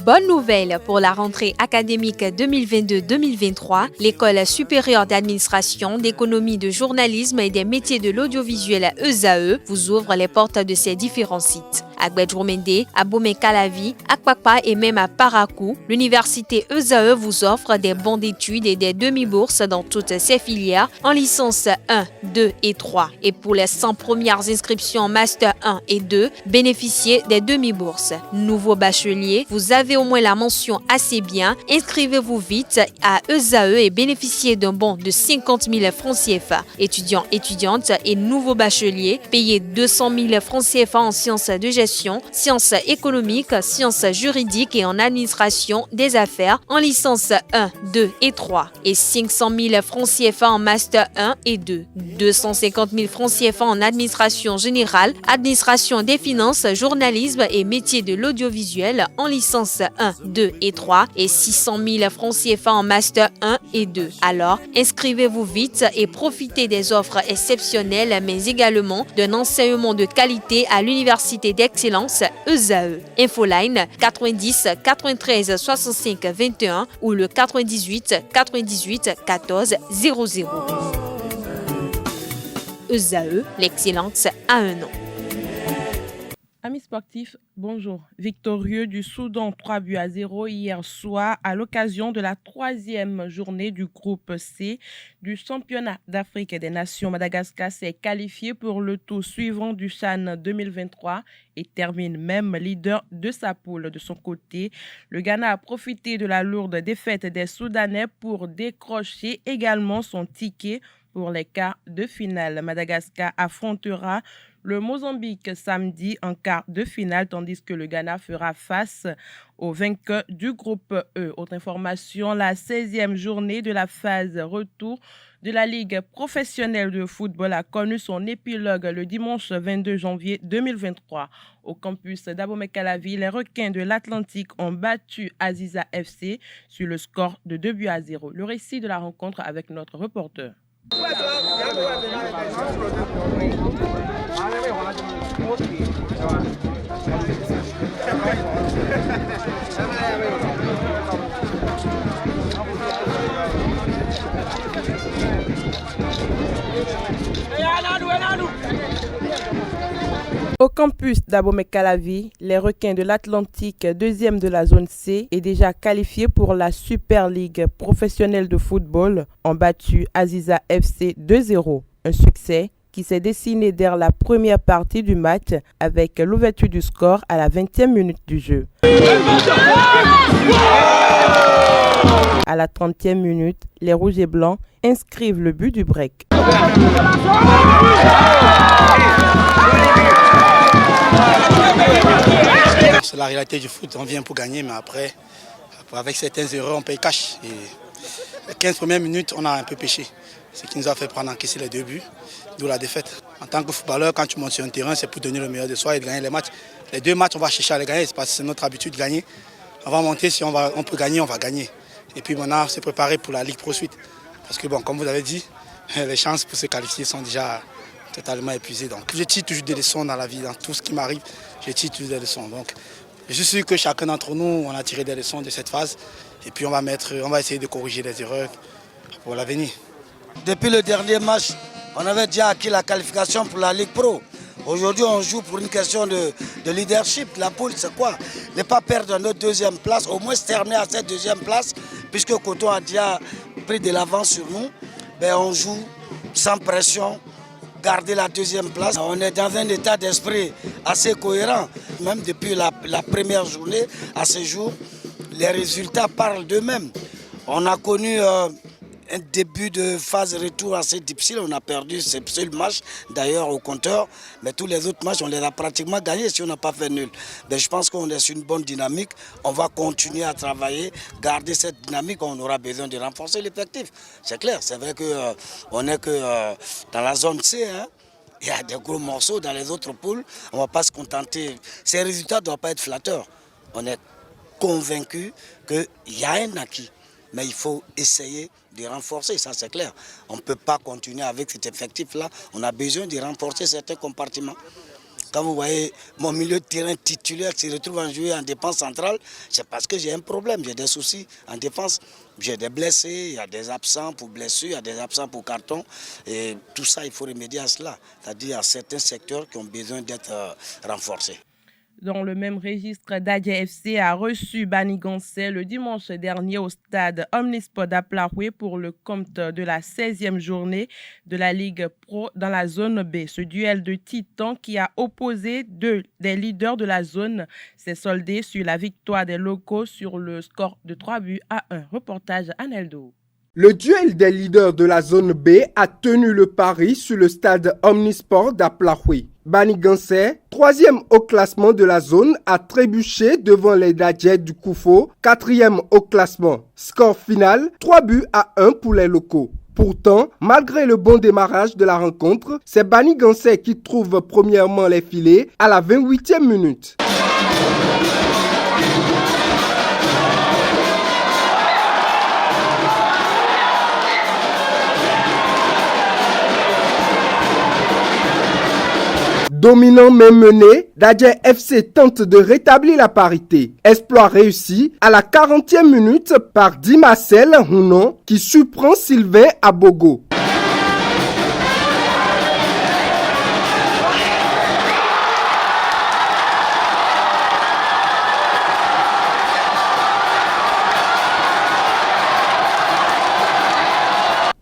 Bonne nouvelle pour la rentrée académique 2022-2023, l'École supérieure d'administration, d'économie, de journalisme et des métiers de l'audiovisuel ESAE vous ouvre les portes de ses différents sites. À Gbedjourmende, à Bomé-Calavi, à Kpakpa et même à Parakou, l'université ESAE vous offre des bons d'études et des demi-bourses dans toutes ses filières en licence 1, 2 et 3. Et pour les 100 premières inscriptions en master 1 et 2, bénéficiez des demi-bourses. Nouveau bachelier, vous avez au moins la mention assez bien. Inscrivez-vous vite à ESAE et bénéficiez d'un bon de 50 000 francs CFA. Étudiants, étudiantes et nouveaux bacheliers, payez 200 000 francs CFA en sciences de gestion, sciences économiques, sciences juridiques et en administration des affaires en licence 1, 2 et 3 et 500 000 francs CFA en master 1 et 2, 250 000 francs CFA en administration générale, administration des finances, journalisme et métiers de l'audiovisuel en licence 1, 2 et 3 et 600 000 francs CFA en master 1 et 2. Alors, inscrivez-vous vite et profitez des offres exceptionnelles mais également d'un enseignement de qualité à l'université d'excellence ESAE. Infoline 90 93 65 21 ou le 98 98 14 00. ESAE, l'excellence à un nom. Amis sportifs, bonjour. Victorieux du Soudan 3-0 hier soir à l'occasion de la 3e journée du groupe C du championnat d'Afrique des Nations. Madagascar s'est qualifié pour le tour suivant du CHAN 2023 et termine même leader de sa poule. De son côté, le Ghana a profité de la lourde défaite des Soudanais pour décrocher également son ticket pour les quarts de finale. Madagascar affrontera le Mozambique samedi en quart de finale, tandis que le Ghana fera face au vainqueur du groupe E. Autre information, la 16e journée de la phase retour de la Ligue professionnelle de football a connu son épilogue le dimanche 22 janvier 2023. Au campus d'Abomey-Calavi, les requins de l'Atlantique ont battu Aziza FC sur le score de 2-0. Le récit de la rencontre avec notre reporter. Au campus d'Abomey-Calavi, les requins de l'Atlantique, deuxième de la zone C, est déjà qualifié pour la Super Ligue professionnelle de football, ont battu Aziza FC 2-0. Un succès qui s'est dessiné dès la première partie du match avec l'ouverture du score à la 20e minute du jeu. À la 30e minute, les Rouges et Blancs inscrivent le but du break. C'est la réalité du foot, on vient pour gagner, mais après avec certaines erreurs, on paye cash. Et les 15 premières minutes, on a un peu pêché, ce qui nous a fait prendre encaisser les 2 buts, d'où la défaite. En tant que footballeur, quand tu montes sur un terrain, c'est pour donner le meilleur de soi et de gagner les matchs. Les 2 matchs, on va chercher à les gagner, c'est parce que c'est notre habitude de gagner. On va monter, si on peut gagner, on va gagner. Et puis maintenant, c'est préparé pour la Ligue Pro Suite. Parce que bon, comme vous avez dit, les chances pour se qualifier sont déjà totalement épuisées. Donc je tire toujours des leçons dans la vie, dans tout ce qui m'arrive, je tire toujours des leçons. Donc je suis sûr que chacun d'entre nous, on a tiré des leçons de cette phase. Et puis on va essayer de corriger les erreurs pour l'avenir. Depuis le dernier match, on avait déjà acquis la qualification pour la Ligue Pro. Aujourd'hui, on joue pour une question de leadership. La poule, c'est quoi? Ne pas perdre notre 2e place, au moins se terminer à cette 2e place, puisque Coton a déjà pris de l'avance sur nous. Ben, on joue sans pression, garder la 2e place. On est dans un état d'esprit assez cohérent. Même depuis la première journée à ce jour, les résultats parlent d'eux-mêmes. On a connu un début de phase retour assez difficile. On a perdu ce seul match d'ailleurs au compteur, mais tous les autres matchs on les a pratiquement gagnés si on n'a pas fait nul. Mais je pense qu'on est sur une bonne dynamique. On va continuer à travailler, garder cette dynamique. On aura besoin de renforcer l'effectif. C'est clair, c'est vrai qu'on n'est que dans la zone C. Il y a des gros morceaux dans les autres poules. On ne va pas se contenter. Ces résultats ne doivent pas être flatteurs. On est convaincu qu'il y a un acquis. Mais il faut essayer de renforcer, ça c'est clair. On ne peut pas continuer avec cet effectif-là. On a besoin de renforcer certains compartiments. Quand vous voyez mon milieu de terrain titulaire qui se retrouve en jouer en défense centrale, c'est parce que j'ai un problème, j'ai des soucis en défense. J'ai des blessés, il y a des absents pour blessures, il y a des absents pour carton. Et tout ça, il faut remédier à cela. C'est-à-dire qu'il y a certains secteurs qui ont besoin d'être renforcés. Dans le même registre, Dadje FC a reçu Banigansè le dimanche dernier au stade Omnisport d'Aplaoué pour le compte de la 16e journée de la Ligue Pro dans la zone B. Ce duel de titans qui a opposé des leaders de la zone s'est soldé sur la victoire des locaux sur le score de 3-1. Reportage Aneldo. Le duel des leaders de la zone B a tenu le pari sur le stade Omnisport d'Aplaoué. Banigansè, 3e au classement de la zone, a trébuché devant les Dadje du Koufo, 4e au classement. Score final, 3-1 pour les locaux. Pourtant, malgré le bon démarrage de la rencontre, c'est Banigansè qui trouve premièrement les filets à la 28e minute. Dominant mais mené, Dadje FC tente de rétablir la parité. Exploit réussi à la 40e minute par Dimarcel Hounon qui surprend Sylvain Abogo.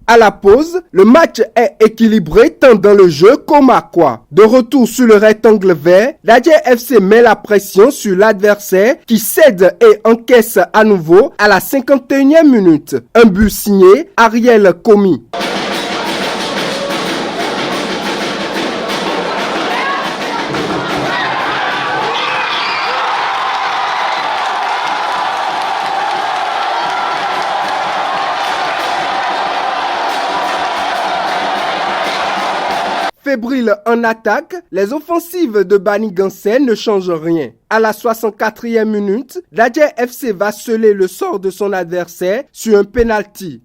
À la pause, le match est équilibré tant dans le jeu qu'au marquois. De retour sur le rectangle vert, Dadje FC met la pression sur l'adversaire qui cède et encaisse à nouveau à la 51e minute. Un but signé Ariel Komi. Fébrile en attaque, les offensives de Banigansè ne changent rien. À la 64e minute, Dadje FC va sceller le sort de son adversaire sur un penalty.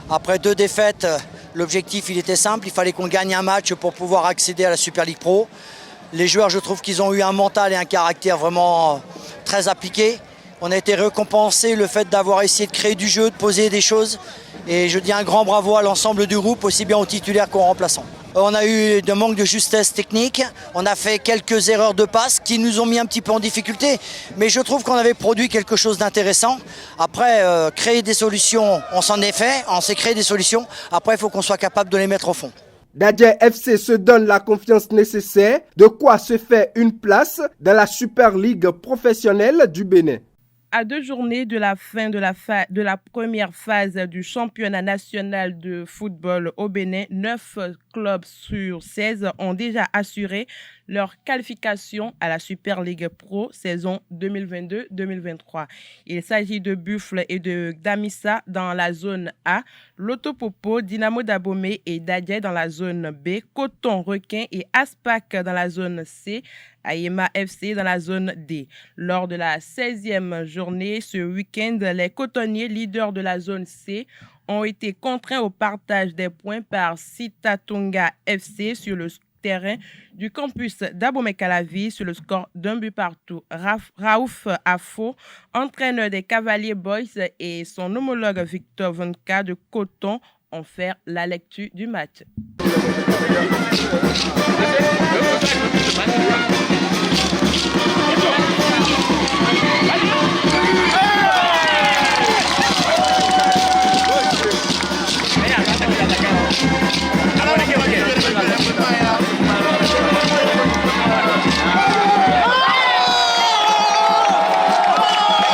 Après 2 défaites, l'objectif il était simple, il fallait qu'on gagne un match pour pouvoir accéder à la Super League Pro. Les joueurs, je trouve qu'ils ont eu un mental et un caractère vraiment très appliqué. On a été récompensé le fait d'avoir essayé de créer du jeu, de poser des choses. Et je dis un grand bravo à l'ensemble du groupe, aussi bien aux titulaires qu'aux remplaçants. On a eu de manque de justesse technique, on a fait quelques erreurs de passe qui nous ont mis un petit peu en difficulté, mais je trouve qu'on avait produit quelque chose d'intéressant. Après, créer des solutions, on s'en est fait, on s'est créé des solutions. Après, il faut qu'on soit capable de les mettre au fond. Dadje FC se donne la confiance nécessaire, de quoi se faire une place dans la Super League professionnelle du Bénin. À 2 journées de la fin de la première phase du championnat national de football au Bénin, 9 clubs sur 16 ont déjà assuré leur qualification à la Super League Pro saison 2022-2023. Il s'agit de Buffle et de Damissa dans la zone A, Lotopopo, Dynamo d'Abomey et Dadje dans la zone B, Coton, Requin et Aspac dans la zone C, Ayema FC dans la zone D. Lors de la 16e journée ce week-end, les cotonniers leaders de la zone C ont été contraints au partage des points par Sitatunga FC sur le terrain du campus d'Abomey-Calavi sur le score d'1 but partout. Raouf Afo, entraîneur des Cavaliers Boys, et son homologue Victor Vonka de Coton ont fait la lecture du match.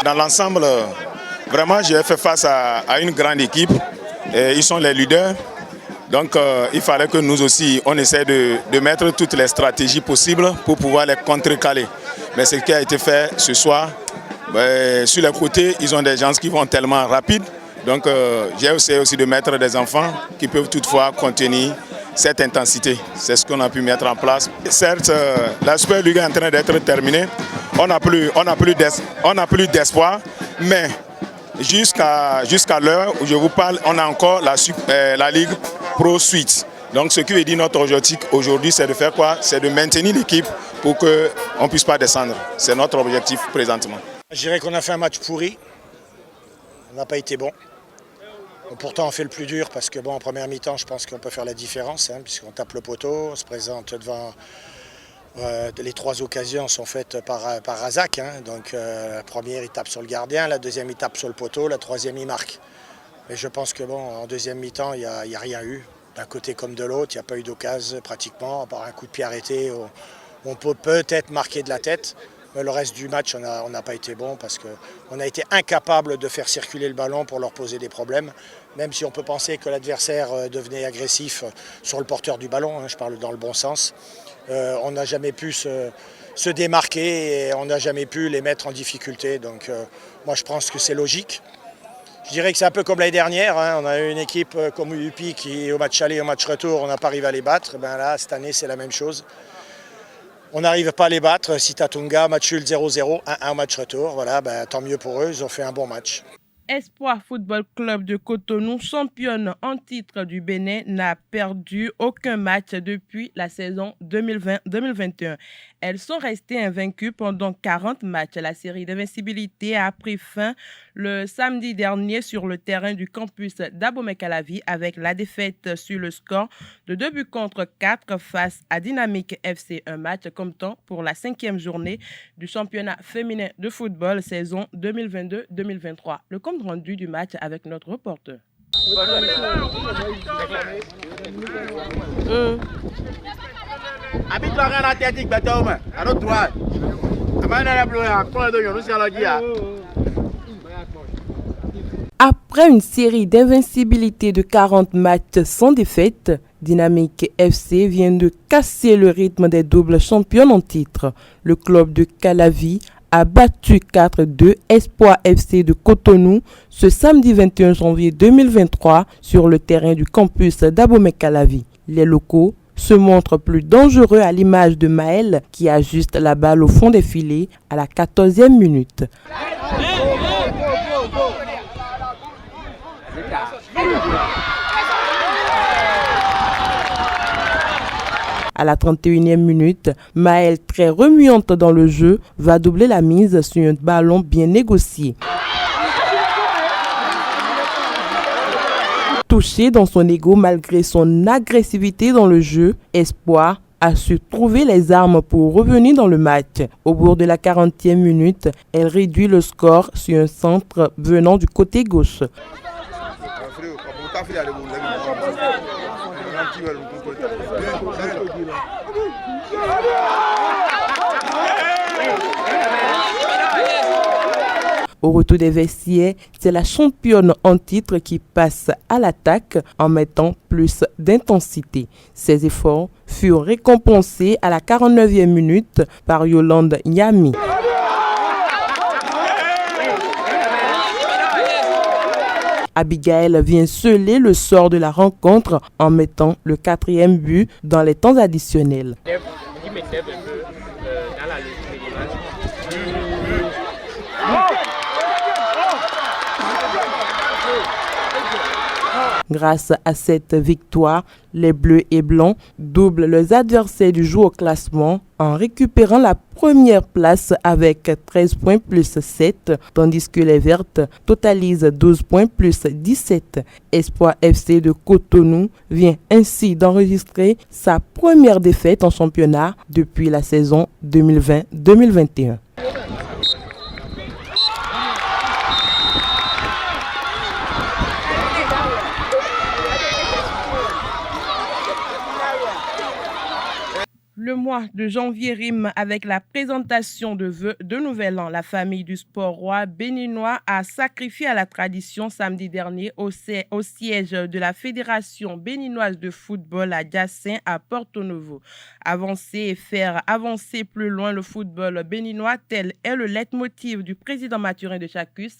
Dans l'ensemble, vraiment, j'ai fait face à une grande équipe. Et ils sont les leaders. Donc il fallait que nous aussi, on essaie de mettre toutes les stratégies possibles pour pouvoir les contrecaler. Mais ce qui a été fait ce soir, sur les côtés, ils ont des gens qui vont tellement rapides. Donc j'ai essayé aussi de mettre des enfants qui peuvent toutefois contenir cette intensité. C'est ce qu'on a pu mettre en place. Certes, la Super League est en train d'être terminée. On n'a plus d'espoir, mais jusqu'à l'heure où je vous parle, on a encore la Ligue Pro Suite. Donc ce qui veut dire notre objectif aujourd'hui, c'est de faire quoi? C'est de maintenir l'équipe pour qu'on ne puisse pas descendre. C'est notre objectif présentement. Je dirais qu'on a fait un match pourri. On n'a pas été bon. Pourtant, on fait le plus dur parce que en première mi-temps, je pense qu'on peut faire la différence, puisqu'on tape le poteau, on se présente devant. Les 3 occasions sont faites par Razak. Donc la première, il tape sur le gardien, la deuxième, il tape sur le poteau, la troisième, il marque. Mais je pense que en deuxième mi-temps, il n'y a rien eu. D'un côté comme de l'autre, il n'y a pas eu d'occasion pratiquement, à part un coup de pied arrêté. On peut peut-être marquer de la tête. Mais le reste du match, on n'a pas été bon parce qu'on a été incapable de faire circuler le ballon pour leur poser des problèmes. Même si on peut penser que l'adversaire devenait agressif sur le porteur du ballon, je parle dans le bon sens. On n'a jamais pu se démarquer et on n'a jamais pu les mettre en difficulté. Donc moi je pense que c'est logique. Je dirais que c'est un peu comme l'année dernière. On a eu une équipe comme UPI qui au match aller et au match retour, on n'a pas arrivé à les battre. Là, cette année, c'est la même chose. On n'arrive pas à les battre. Sitatunga, match nul 0-0, 1-1 match retour. Voilà, tant mieux pour eux, ils ont fait un bon match. Espoir Football Club de Cotonou, championne en titre du Bénin, n'a perdu aucun match depuis la saison 2020-2021. Elles sont restées invaincues pendant 40 matchs. La série d'invincibilité a pris fin le samedi dernier sur le terrain du campus d'Abomey-Calavi avec la défaite sur le score de 2-4 face à Dynamique FC. Un match comme temps pour la 5e journée du championnat féminin de football saison 2022-2023. Le compte rendu du match avec notre reporter. Après une série d'invincibilité de 40 matchs sans défaite, Dynamique FC vient de casser le rythme des doubles championnes en titre. Le club de Calavi a battu 4-2 Espoir FC de Cotonou ce samedi 21 janvier 2023 sur le terrain du campus d'Abomey-Calavi. Les locaux se montrent plus dangereux à l'image de Maël qui ajuste la balle au fond des filets à la 14e minute. À la 31e minute, Maël, très remuante dans le jeu, va doubler la mise sur un ballon bien négocié. Touché dans son ego malgré son agressivité dans le jeu, Espoir a su trouver les armes pour revenir dans le match. Au bout de la 40e minute, elle réduit le score sur un centre venant du côté gauche. Au retour des vestiaires, c'est la championne en titre qui passe à l'attaque en mettant plus d'intensité. Ses efforts furent récompensés à la 49e minute par Yolande Nyami. Abigail vient sceller le sort de la rencontre en mettant le 4e but dans les temps additionnels. Grâce à cette victoire, les Bleus et Blancs doublent leurs adversaires du jour au classement en récupérant la première place avec 13 points plus 7, tandis que les Vertes totalisent 12 points plus 17. Espoir FC de Cotonou vient ainsi d'enregistrer sa première défaite en championnat depuis la saison 2020-2021. Le mois mois de janvier rime avec la présentation de vœux de Nouvel An. La famille du sport roi béninois a sacrifié à la tradition samedi dernier au siège de la Fédération béninoise de football à Diassin à Porto Novo. Avancer et faire avancer plus loin le football béninois, tel est le leitmotiv du président Mathurin de Chacus,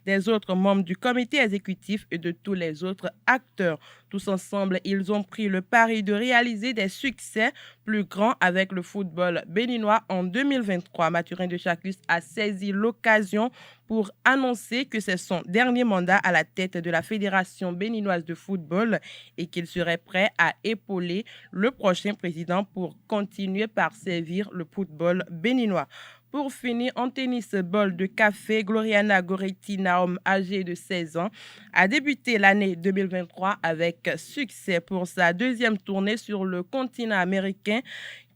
des autres membres du comité exécutif et de tous les autres acteurs. Tous ensemble, ils ont pris le pari de réaliser des succès plus grands avec le football béninois en 2023. Mathurin de Chacus a saisi l'occasion pour annoncer que c'est son dernier mandat à la tête de la Fédération béninoise de football et qu'il serait prêt à épauler le prochain président pour continuer par servir le football béninois. Pour finir, en tennis bol de café, Gloriana Goretti-Naum, âgée de 16 ans, a débuté l'année 2023 avec succès pour sa deuxième tournée sur le continent américain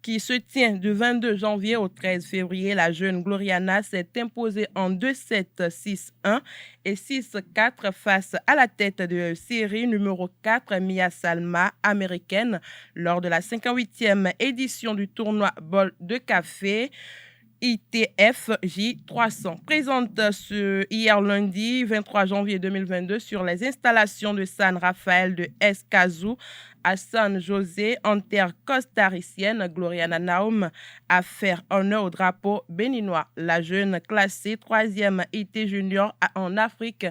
qui se tient du 22 janvier au 13 février. La jeune Gloriana s'est imposée en 2-7, 6-1 et 6-4 face à la tête de série numéro 4, Mia Salma, américaine, lors de la 58e édition du tournoi bol de café ITF J300. Présente hier lundi 23 janvier 2022 sur les installations de San Rafael de Escazú à San José en terre costaricienne, Gloriana Naum a fait honneur au drapeau béninois. La jeune classée 3e IT junior en Afrique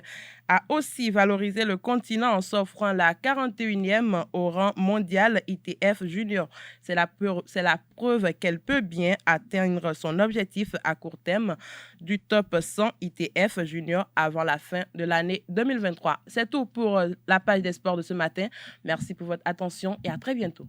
a aussi valorisé le continent en s'offrant la 41e au rang mondial ITF junior. C'est la preuve qu'elle peut bien atteindre son objectif à court terme du top 100 ITF junior avant la fin de l'année 2023. C'est tout pour la page des sports de ce matin. Merci pour votre attention et à très bientôt.